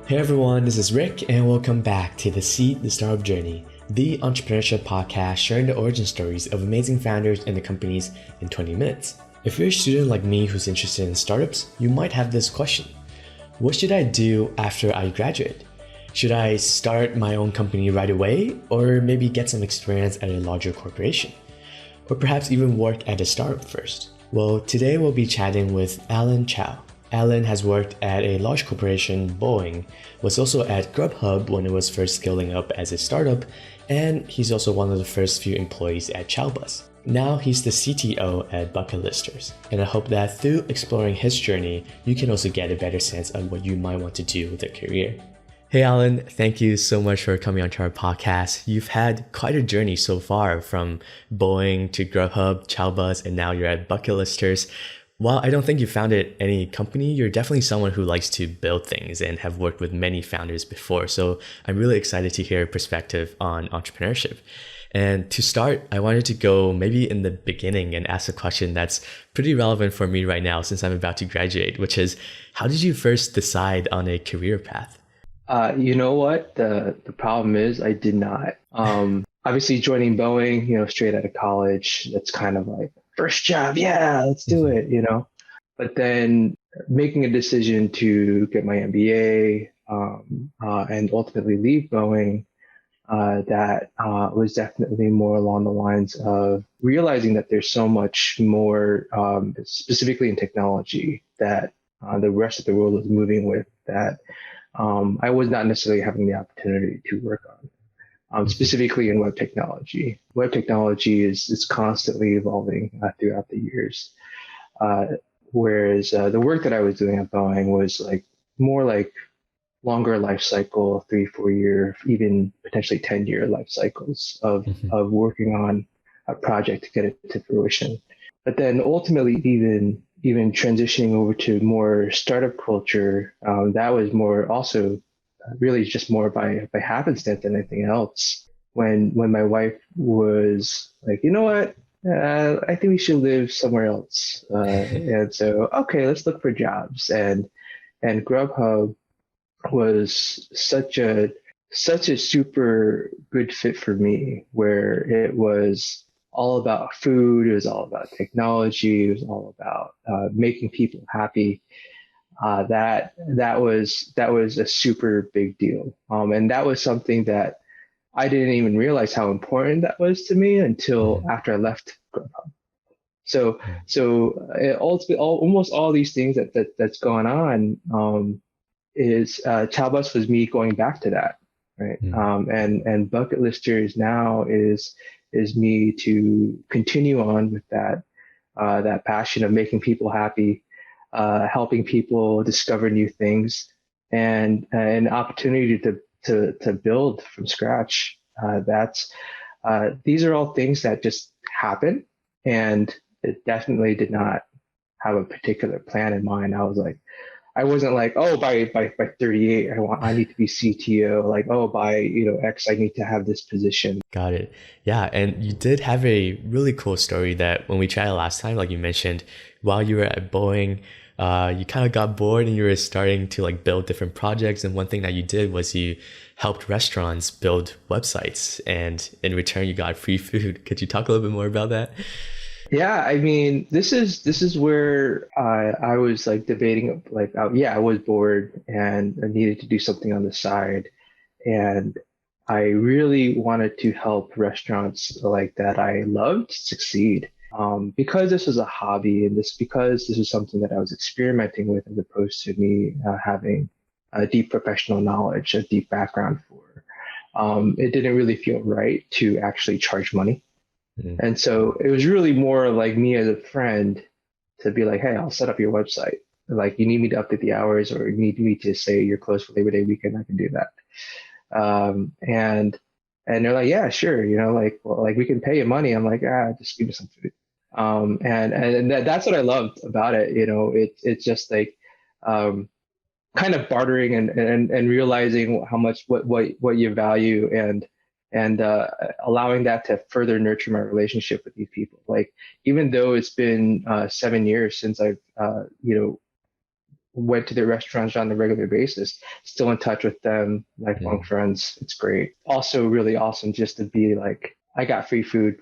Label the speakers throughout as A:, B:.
A: Hey everyone, this is Rick, and welcome back to the Seed the Startup Journey, the entrepreneurship podcast sharing the origin stories of amazing founders and their companies in 20 minutes. If you're a student like me who's interested in startups, you might have this question. What should I do after I graduate? Should I start my own company right away, or maybe get some experience at a larger corporation? Or perhaps even work at a startup first? Well, today we'll be chatting with Allan Chow. Allan has worked at a large corporation, Boeing, was also at Grubhub when it was first scaling up as a startup, and he's also one of the first few employees at Chowbus. Now he's the CTO at Bucket Listers, and I hope that through exploring his journey, you can also get a better sense of what you might want to do with a career. Hey Allan, thank you so much for coming onto our podcast. You've had quite a journey so far from Boeing to Grubhub, Chowbus, and now you're at Bucket Listers. While I don't think you founded any company, you're definitely someone who likes to build things and have worked with many founders before. So I'm really excited to hear your perspective on entrepreneurship. And to start, I wanted to go maybe in the beginning and ask a question that's pretty relevant for me right now since I'm about to graduate, which is, how did you first decide on a career path?
B: You know what? The problem is I did not. Obviously joining Boeing, straight out of college, that's kind of like first job. Yeah, let's do it. But then making a decision to get my MBA and ultimately leave Boeing, that was definitely more along the lines of realizing that there's so much more, specifically in technology, that the rest of the world is moving with that I was not necessarily having the opportunity to work on, specifically in web technology. Web technology is constantly evolving throughout the years, whereas the work that I was doing at Boeing was more like longer life cycle, 3-4 year, even potentially 10-year life cycles of working on a project to get it to fruition. But then ultimately, even transitioning over to more startup culture, that was more also really just more by happenstance than anything else. When my wife was like, you know what, I think we should live somewhere else, and so okay, let's look for jobs. And Grubhub was such a super good fit for me, where it was all about food, it was all about technology, it was all about making people happy. That was a super big deal, and that was something that I didn't even realize how important that was to me until after I left Grubhub. Almost all these things that's going on is Chowbus was me going back to that, right? And Bucket Listers now is me to continue on with that passion of making people happy, helping people discover new things, and an opportunity to build from scratch. These are all things that just happen, and it definitely did not have a particular plan in mind. I wasn't like, oh, by 38, I need to be CTO. Like, oh, by X, I need to have this position.
A: Got it. Yeah, and you did have a really cool story that when we chatted last time, like you mentioned, while you were at Boeing, you kind of got bored and you were starting to build different projects. And one thing that you did was you helped restaurants build websites, and in return, you got free food. Could you talk a little bit more about that?
B: Yeah, I mean, this is where I was debating, I was bored and I needed to do something on the side, and I really wanted to help restaurants that I loved succeed, because this was a hobby, and because this was something that I was experimenting with, as opposed to me having a deep professional knowledge, a deep background for. It didn't really feel right to actually charge money. And so it was really more like me as a friend to be like, hey, I'll set up your website. You need me to update the hours, or you need me to say you're closed for Labor Day weekend, I can do that. And they're like, yeah, sure. We can pay you money. I'm like, just give me some food. That's what I loved about it. It's just kind of bartering and realizing how much what you value, and allowing that to further nurture my relationship with these people. Even though it's been 7 years since I've went to their restaurants on a regular basis. Still in touch with them, lifelong friends. It's great. Also, really awesome just to be like, I got free food,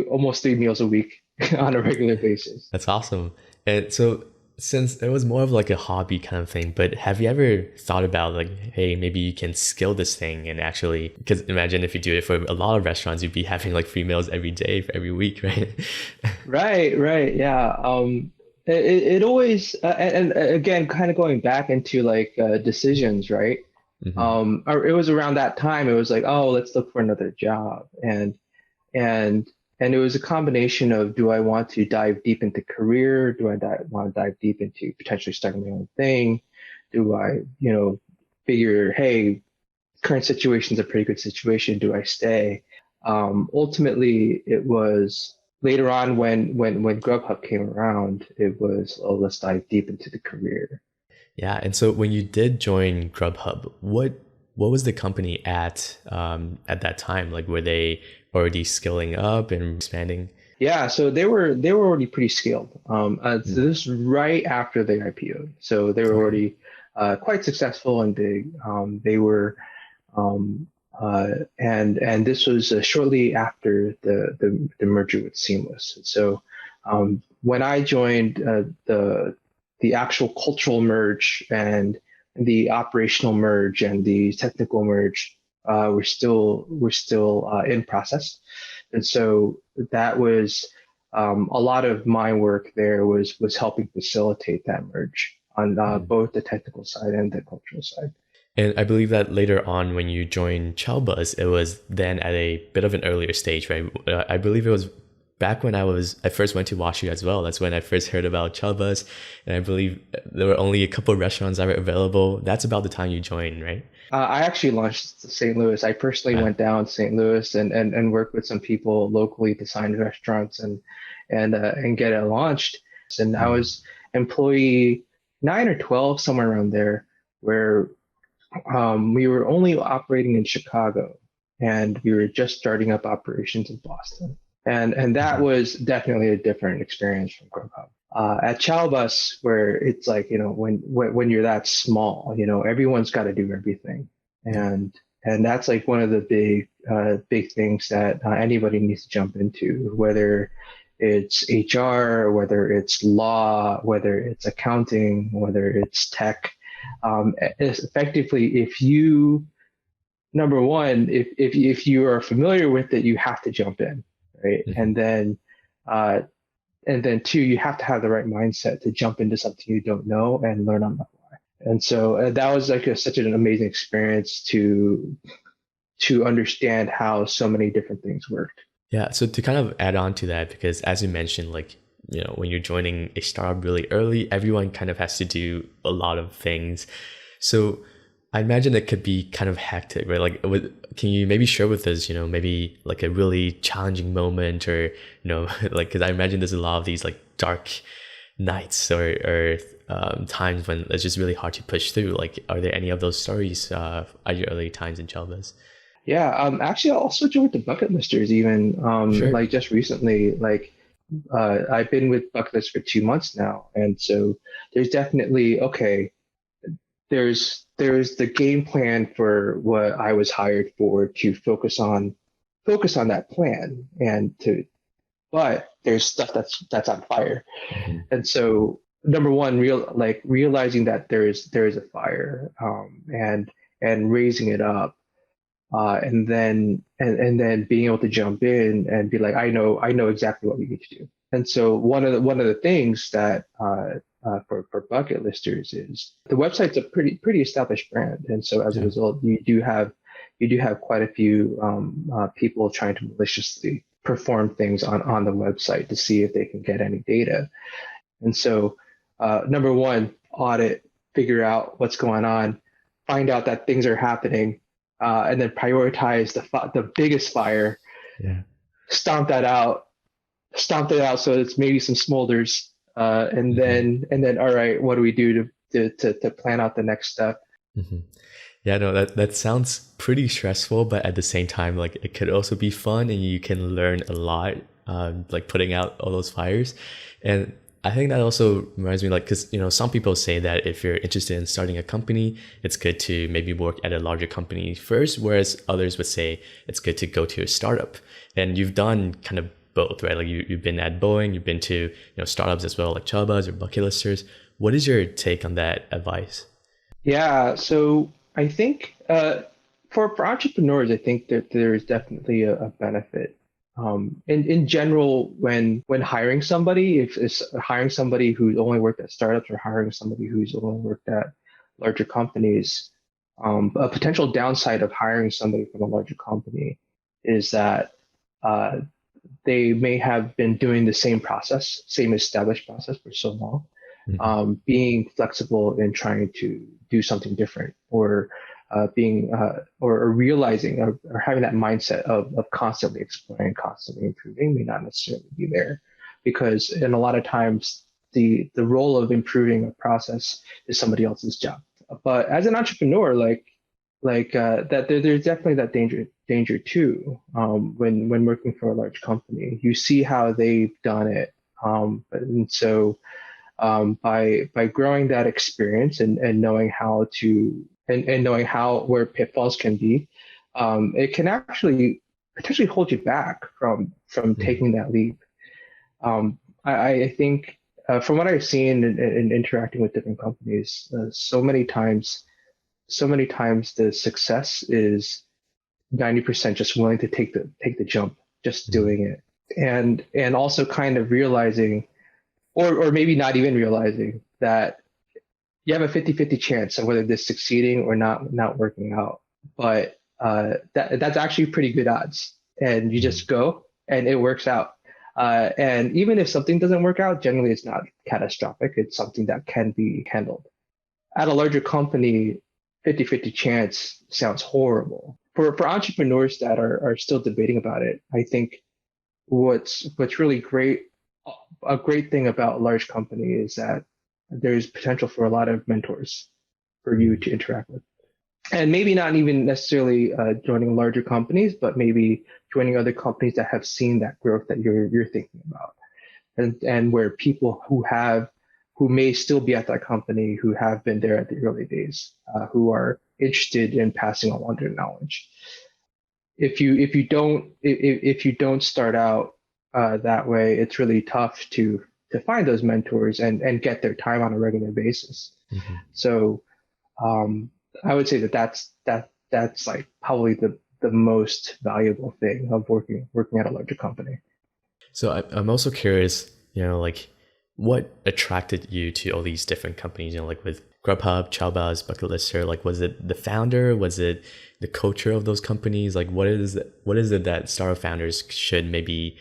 B: almost 3 meals a week on a regular basis.
A: That's awesome. And so since it was more of like a hobby kind of thing, but have you ever thought about like, hey, maybe you can scale this thing and actually, because imagine if you do it for a lot of restaurants, you'd be having like free meals every day for every week, right?
B: Right, yeah. It always and again, kind of going back into like decisions, right?
A: Hmm.
B: Or it was around that time. It was like, oh, let's look for another job, and and it was a combination of, do I want to dive deep into career? Do I want to dive deep into potentially starting my own thing? Do I, figure, hey, current situation is a pretty good situation. Do I stay? Ultimately, it was later on when Grubhub came around. It was, oh, let's dive deep into the career.
A: Yeah. And so when you did join Grubhub, what was the company at that time? Like, were they already scaling up and expanding?
B: Yeah, so they were already pretty scaled. So
A: Mm.
B: this is right after the IPO. So they were
A: Okay.
B: already quite successful and big. They were Um, and this was shortly after the merger with Seamless. And so when I joined, the actual cultural merge and the operational merge and the technical merge were still in process. And so that was a lot of my work there was helping facilitate that merge on both the technical side and the cultural side.
A: And I believe that later on, when you joined Chowbus, it was then at a bit of an earlier stage, right? I believe it was back when I first went to WashU as well. That's when I first heard about Chowbus, and I believe there were only a couple of restaurants that were available. That's about the time you joined, right?
B: I actually launched St. Louis. I personally
A: Uh,
B: went down to St. Louis and worked with some people locally to sign restaurants and get it launched. And I
A: mm,
B: was employee 9 or 12, somewhere around there, where we were only operating in Chicago, and we were just starting up operations in Boston. And that
A: mhm.
B: was definitely a different experience from Grubhub. At Chowbus, where it's like, when you're that small, everyone's got to do everything,
A: Yeah.
B: and that's like one of the big things that anybody needs to jump into, whether it's HR, whether it's law, whether it's accounting, whether it's tech. Effectively, if you number one, if you are familiar with it, you have to jump in, right?
A: Mhm.
B: Uh, and then two, you have to have the right mindset to jump into something you don't know and learn on the fly. And so that was like such an amazing experience to understand how so many different things worked.
A: Yeah. So to kind of add on to that, because as you mentioned, like, when you're joining a startup really early, everyone kind of has to do a lot of things. So I imagine it could be kind of hectic, right? Like, can you maybe share with us, maybe like a really challenging moment, or, like, because I imagine there's a lot of these like dark nights or times when it's just really hard to push through. Like, are there any of those stories at your early times in Chelbas?
B: Yeah, actually, I also joined the bucket listers even
A: Sure.
B: like just recently. Like I've been with bucket list for 2 months now, and so there's definitely okay. There's the game plan for what I was hired for to focus on that plan and to but there's stuff that's on fire.
A: Hmm.
B: And so number one, realizing that there is a fire, and raising it up, and then being able to jump in and be like, I know exactly what we need to do. And so one of the things that for bucket listers is the website's a pretty established brand, and so as a
A: Yeah.
B: result, you do have quite a few people trying to maliciously perform things on the website to see if they can get any data. And so, number one, audit, figure out what's going on, find out that things are happening, and then prioritize the biggest fire,
A: Yeah.
B: stomp that out, stomp it out so it's maybe some smolders, and
A: Hmm.
B: then all right, what do we do to plan out the next step?
A: Hmm. Yeah, no, that sounds pretty stressful, but at the same time, like, it could also be fun and you can learn a lot, like putting out all those fires. And I think that also reminds me, like, because some people say that if you're interested in starting a company, it's good to maybe work at a larger company first, whereas others would say it's good to go to a startup. And you've done kind of both, right? Like you've been at Boeing, you've been to startups as well, like Chowbus or bucket listers. What is your take on that advice?
B: Yeah, so I think for entrepreneurs, I think that there is definitely a benefit. In general, when hiring somebody, if it's hiring somebody who's only worked at startups or hiring somebody who's only worked at larger companies, a potential downside of hiring somebody from a larger company is that uh, they may have been doing the same process, same established process for so long.
A: Mhm.
B: Being flexible and trying to do something different, or being or realizing or having that mindset of constantly exploring, constantly improving may not necessarily be there, because in a lot of times the role of improving a process is somebody else's job. But as an entrepreneur, that there's definitely that danger too. When working for a large company, you see how they've done it, and so by growing that experience and knowing how to and knowing how where pitfalls can be, it can actually potentially hold you back from
A: Mhm.
B: taking that leap. I think from what I've seen in interacting with different companies, so many times the success is 90% just willing to take the jump, just
A: Mhm.
B: doing it, and also kind of realizing, or maybe not even realizing that you have a 50-50 chance of whether this succeeding or not working out. But that's actually pretty good odds. And you
A: Mhm.
B: just go and it works out. And even if something doesn't work out, generally it's not catastrophic. It's something that can be handled. At a larger company, 50-50 chance sounds horrible. For entrepreneurs that are still debating about it, I think what's really great, a great thing about a large company is that there's potential for a lot of mentors for you
A: Mhm.
B: to interact with, and maybe not even necessarily joining larger companies, but maybe joining other companies that have seen that growth that you're thinking about, and where people who may still be at that company, who have been there at the early days, who are interested in passing along their knowledge. If you don't start out that way, it's really tough to find those mentors and get their time on a regular basis.
A: Mhm.
B: So um, I would say that's like probably the most valuable thing of working at a larger company.
A: So I'm also curious, like what attracted you to all these different companies, like with Grubhub, Chowbus, Bucket Lister, like was it the founder? Was it the culture of those companies? Like what is it that startup founders should maybe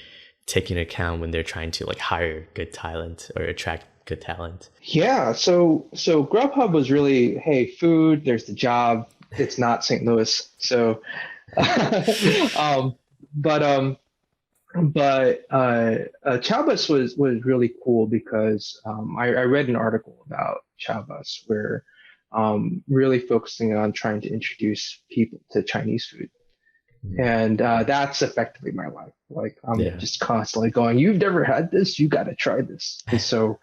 A: take into account when they're trying to like hire good talent or attract good talent?
B: Yeah, so Grubhub was really, hey, food, there's the job. It's not St. Louis. So um but Chowbus was really cool because I read an article about Chowbus where really focusing on trying to introduce people to Chinese food.
A: Mhm.
B: And that's effectively my life. Like I'm
A: Yeah.
B: just constantly going, you've never had this, you got to try this. And so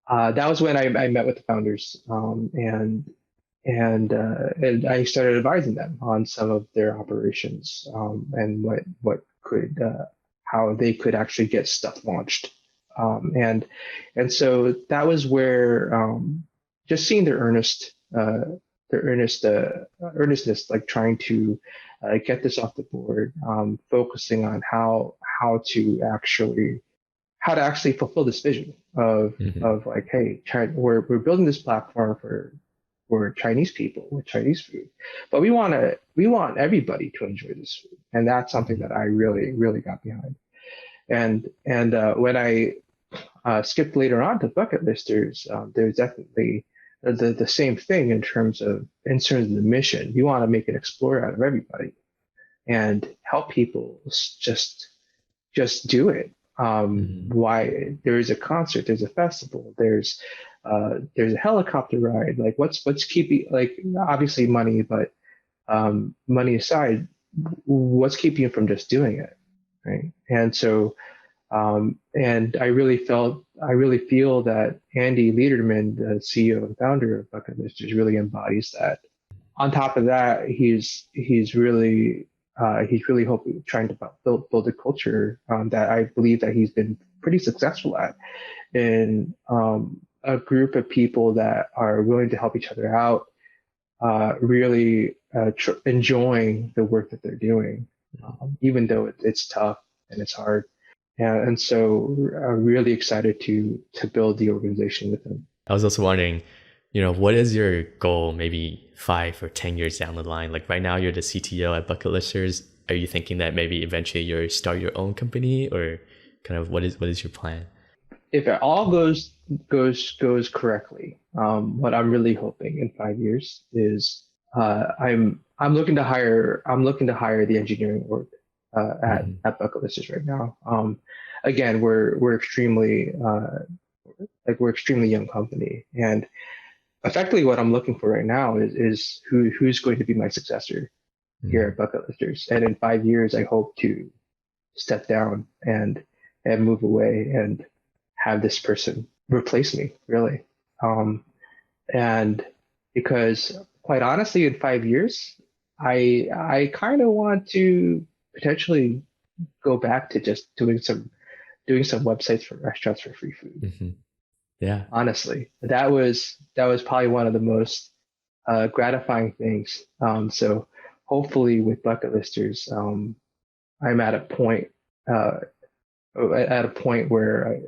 B: that was when I met with the founders, and I started advising them on some of their operations, and what could how they could actually get stuff launched, and so that was where just seeing their earnestness, like trying to get this off the board, focusing on how to actually fulfill this vision
A: Mhm.
B: of like, hey, we're building this platform for Chinese people with Chinese food, but we want everybody to enjoy this food, and that's something
A: Mhm.
B: that I really got behind. And when I skipped later on to bucket listers, there's definitely the same thing in terms of the mission. You want to make an explorer out of everybody and help people just do it.
A: Mhm.
B: Why there is a concert, there's a festival, there's a helicopter ride. Like what's keeping, like obviously money, but money aside, what's keeping you from just doing it, right? And so And I really feel that Andy Lederman, the CEO and founder of Bucket Listers, really embodies that. On top of that, he's really hoping trying to build a culture that I believe that he's been pretty successful at, in a group of people that are willing to help each other out, really enjoying the work that they're doing, even though it's tough and it's hard. And so I'm really excited to build the organization with them.
A: I was also wondering, what is your goal maybe 5 or 10 years down the line? Like right now you're the CTO at Bucket Listers. Are you thinking that maybe eventually you'll start your own company, or kind of what is your plan?
B: If it all goes correctly, what I'm really hoping in 5 years is I'm looking to hire the engineering org at Bucket Listers right now. Again, we're extremely young company, and effectively what I'm looking for right now is who's going to be my successor here at Bucket Listers. And in 5 years, I hope to step down and move away and have this person replace me, really. And because quite honestly, in 5 years, I kind of want to potentially go back to just doing some websites for restaurants for free food.
A: Mm-hmm. Yeah.
B: Honestly, that was probably one of the most gratifying things. So hopefully with Bucket Listers, I'm at a point where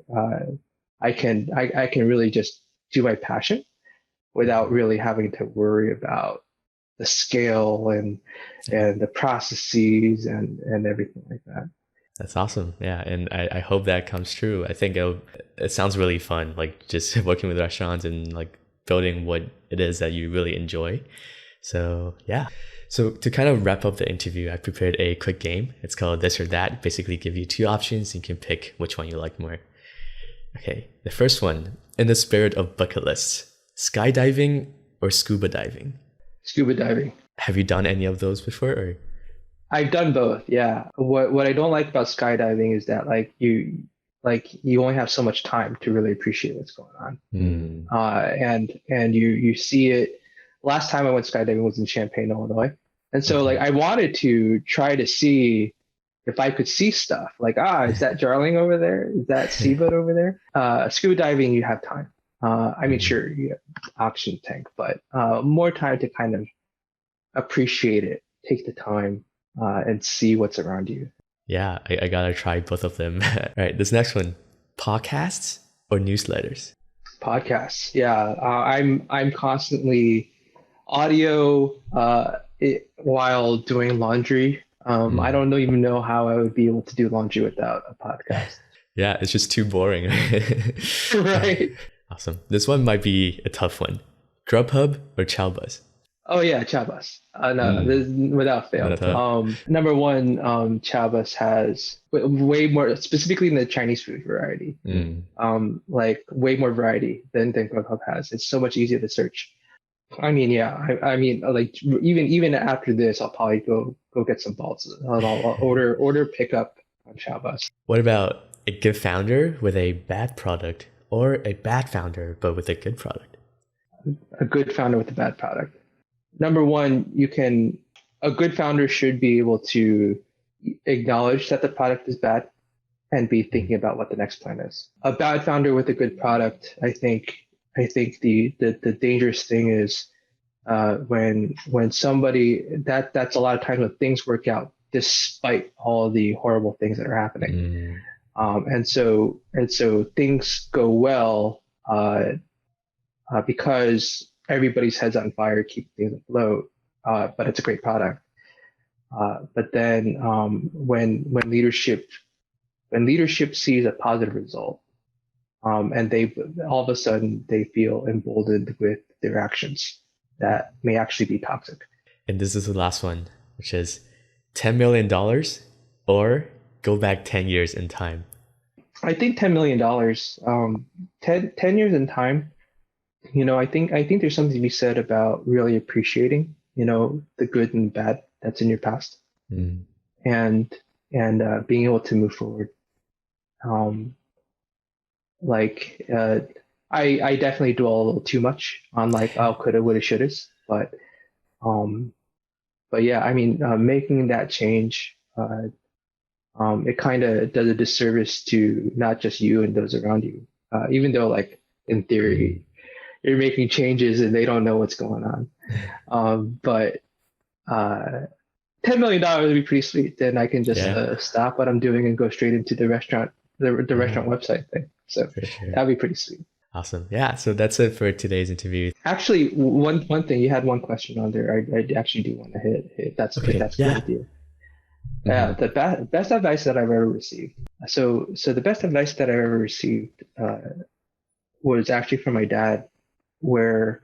B: I can really just do my passion without really having to worry about the scale and the processes and everything like that.
A: That's awesome. Yeah. And I hope that comes true. I think it sounds really fun, like just working with restaurants and like building what it is that you really enjoy. So yeah. So to kind of wrap up the interview, I prepared a quick game. It's called This or That. Basically give you 2 options. You can pick which one you like more. Okay. The first one, in the spirit of bucket lists, skydiving or scuba diving?
B: Scuba diving.
A: Have you done any of those before, or?
B: I've done both. Yeah. What I don't like about skydiving is that you only have so much time to really appreciate what's going on. And you see it. Last time I went skydiving was in Champaign, Illinois. And so I wanted to try to see if I could see stuff like, is that Jarling over there? Is that seabird over there? Scuba diving, you have time. I mean, sure, you have oxygen tank, but more time to kind of appreciate it, take the time, and see what's around you.
A: Yeah, I gotta try both of them. All right, this next one, podcasts or newsletters?
B: Podcasts. Yeah, I'm constantly audio while doing laundry. I don't even know how I would be able to do laundry without a podcast.
A: Yeah, it's just too boring.
B: Right.
A: Awesome. This one might be a tough one. Grubhub or Chowbus?
B: Oh yeah, Chowbus. No, this is without fail. Number one, Chowbus has way more, specifically in the Chinese food variety. Way more variety than Grubhub has. It's so much easier to search. I mean, yeah. I mean, like even after this, I'll probably go get some balls. I'll order pickup on Chowbus.
A: What about a good founder with a bad product, or a bad founder but with a good product?
B: A good founder with a bad product. Number one, a good founder should be able to acknowledge that the product is bad and be thinking about what the next plan is. A bad founder with a good product, I think the dangerous thing is when somebody that's a lot of times when things work out despite all the horrible things that are happening. And so things go well because everybody's head's on fire, keep things afloat, but it's a great product. But then when leadership sees a positive result, and they all of a sudden they feel emboldened with their actions that may actually be toxic. And
A: this is the last one, which is $10 million or go back 10 years in time.
B: I think $10 million, 10 years in time. I think there's something to be said about really appreciating, the good and bad that's in your past, and being able to move forward. Um, like I definitely dwell a little too much on like oh coulda woulda shouldas, um, but yeah, I mean making that change it kind of does a disservice to not just you and those around you. Even though like in theory you're making changes and they don't know what's going on. But $10 million would be pretty sweet. Then I can just
A: Yeah,
B: stop what I'm doing and go straight into the restaurant, the
A: yeah,
B: restaurant website thing. So
A: for sure.
B: that'd be pretty sweet.
A: Awesome. Yeah, so that's it for today's interview.
B: Actually, one thing you had one question on there. I actually do want to hit if
A: Okay,
B: that's cool
A: yeah.
B: with you. Yeah,
A: Hmm.
B: the best advice that I've ever received. So the best advice that I've ever received was actually from my dad, where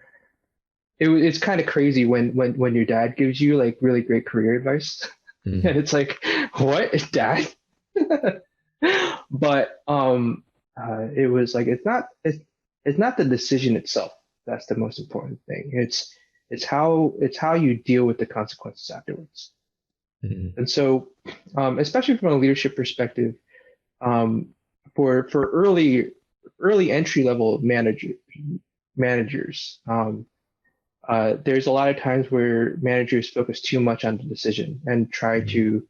B: it's kind of crazy when your dad gives you like really great career advice,
A: Hmm.
B: and it's like, what, dad? But it was like it's not the decision itself that's the most important thing. It's how you deal with the consequences afterwards.
A: Hmm.
B: And so, especially from a leadership perspective, um, for early entry level managers, there's a lot of times where managers focus too much on the decision and try to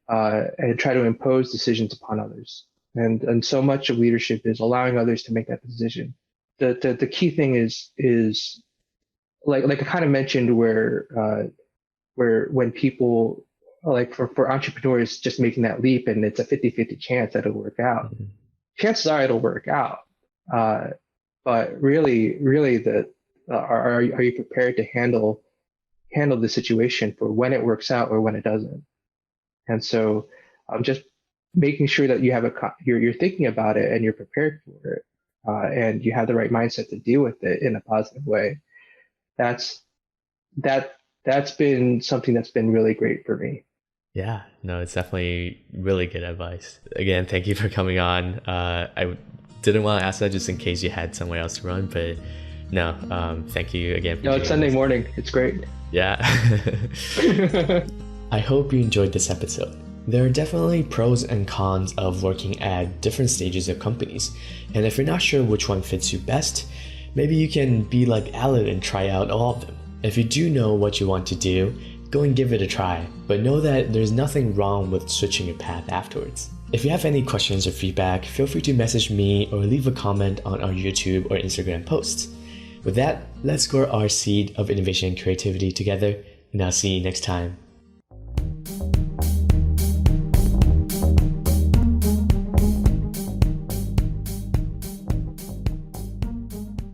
B: impose decisions upon others. And so much of leadership is allowing others to make that decision. The key thing is like I kind of mentioned where when people like for entrepreneurs just making that leap and it's a 50-50 chance that it'll work out.
A: Hmm.
B: Chances are it'll work out. Uh, but really are you prepared to handle the situation for when it works out or when it doesn't? And so just making sure that you have you're thinking about it and you're prepared for it, and you have the right mindset to deal with it in a positive way. That's that that's been something that's been really great for me.
A: Yeah, no, it's definitely really good advice. Again, thank you for coming on. I didn't want to ask that just in case you had somewhere else to run, but no, thank you again for
B: No, it's
A: doing
B: Sunday
A: this.
B: morning. It's great.
A: Yeah. I hope you enjoyed this episode. There are definitely pros and cons of working at different stages of companies, and if you're not sure which one fits you best, maybe you can be like Allan and try out all of them. If you do know what you want to do, go and give it a try, but know that there's nothing wrong with switching your path afterwards. If you have any questions or feedback, feel free to message me or leave a comment on our YouTube or Instagram posts. With that, let's grow our seed of innovation and creativity together, and I'll see you next time.